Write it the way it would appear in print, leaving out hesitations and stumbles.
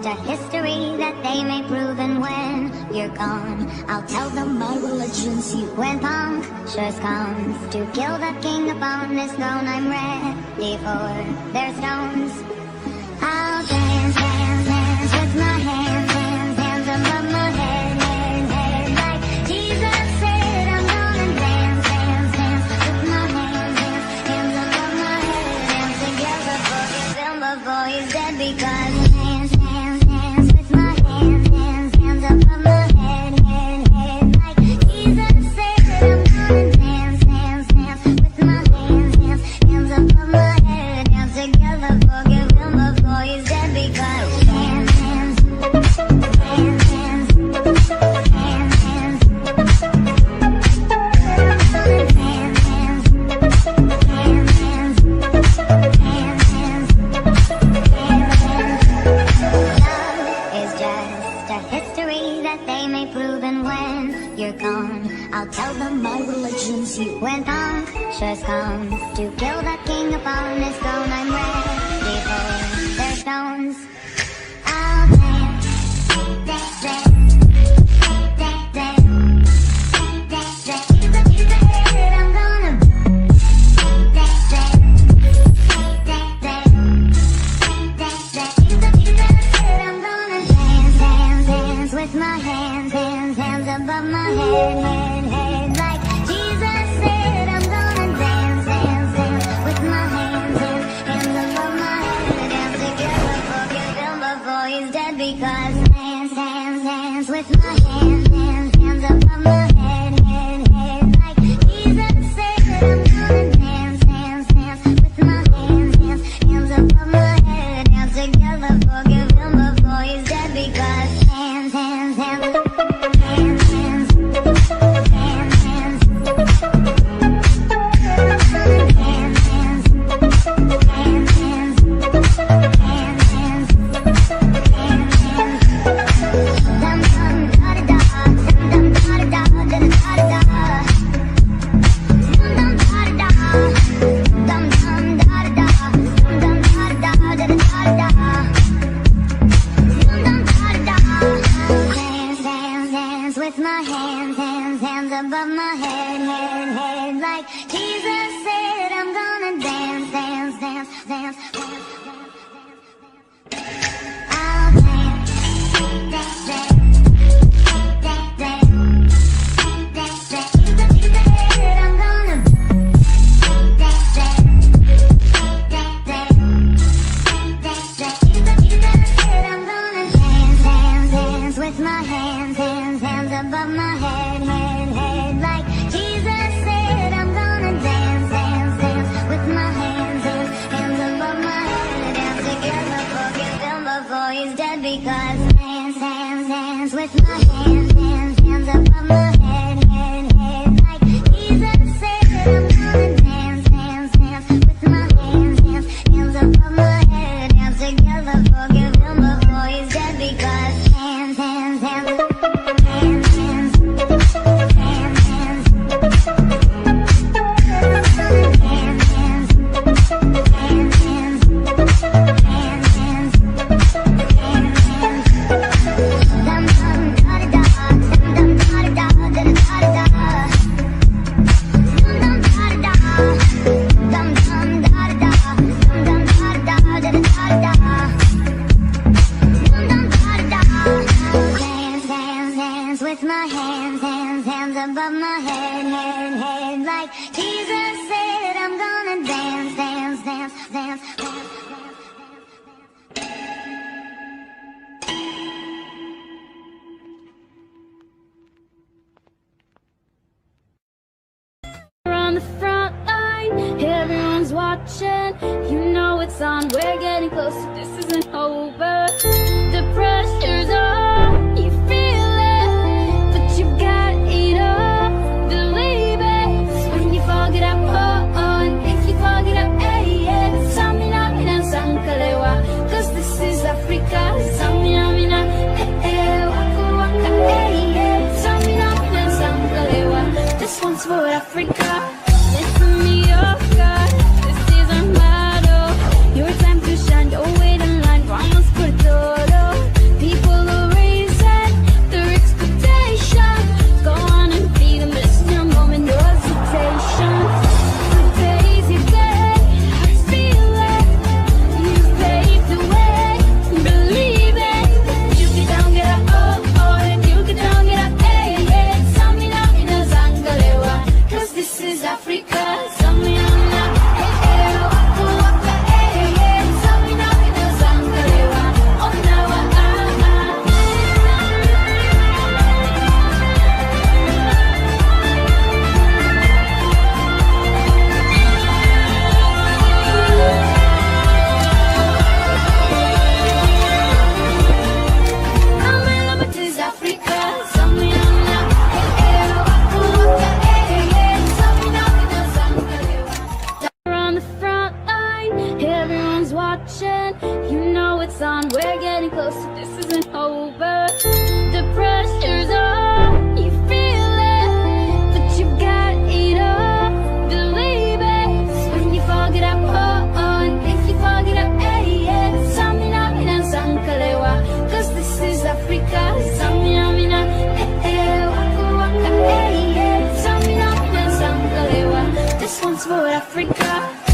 just a history that they may prove. And when you're gone, I'll tell them my religion's you. When punctures comes to kill the king upon his throne, I'm ready for their stones. I'll dance, dance, dance with my hands, hands, hands above my head, head, head. Like Jesus said, I'm gonna dance, dance, dance with my hands, hands, hands above my head. Dance together, forgive him before he's dead. Because dance, dance, dance with my hands, hands, hands above my head, head, head. Like Jesus said, I'm gonna dance, dance, dance with my hands, hands, hands above my head. Dance together, forgive him before he's dead. Because dance, dance, dance, dance, dance, dance. You're gone, I'll tell them my religion's you. When punctures comes to kill the king upon his throne, I'm ready for their stones. I'll dance, dance, dance, dance, dance, dance, dance. Jesus said I'm gonna dance, dance, dance, dance, dance. Jesus said I'm gonna dance, dance, dance with my hands, hands, hands above my head, head, head. Like Jesus said, I'm gonna dance, dance, dance with my hands, hands, hands above my head. Dance together, forgive him before he's dead. Because dance, dance, dance with my hands, hands, hands above my head, head, head. Like Jesus said, I'm gonna dance, dance, dance with my hands, hands, hands above my head. Dance together, forgive him before he's dead. Because hands, hands, hands. With my hands, hands, hands above my head, head, head. Like Jesus said, I'm gonna dance, dance, dance, dance, dance, dance. I'll dance, dance, dance, dance, dance, dance. Jesus said I'm gonna dance, dance, dance, dance, dance. Jesus said I'm gonna dance, dance, dance with my hands, hands, hands above my head, head, head. Like Jesus said, I'm gonna dance, dance, dance with my hands, hands, hands above my head. Dance together, forgive him before he's dead. Because dance, dance, dance with my hands, hands, hands above my head, head, head. Like Jesus said, I'm gonna dance, dance, dance with my hands, hands, hands above my head. Dance together, forgive him before he's dead. Because hands, hands, hands. With my hands, hands, hands above my head, head, head. Like Jesus said, I'm gonna dance, dance, dance, dance, dance. On the front line, everyone's watching. You know it's on, we're getting closer, this isn't over. The pressure's on, you feel it, but you got it all. Believe it, when you fall, get up, oh, oh. And if you fall, get up, hey, yeah. Samina, mina, sankalewa, cause this is Africa. Samina, mina, eh, waka, waka, hey, yeah. Samina, mina, sankalewa, this one's for Africa. Listen me, oh God, this is our motto. Your time to shine, don't wait in line, vamos por todo. Africa.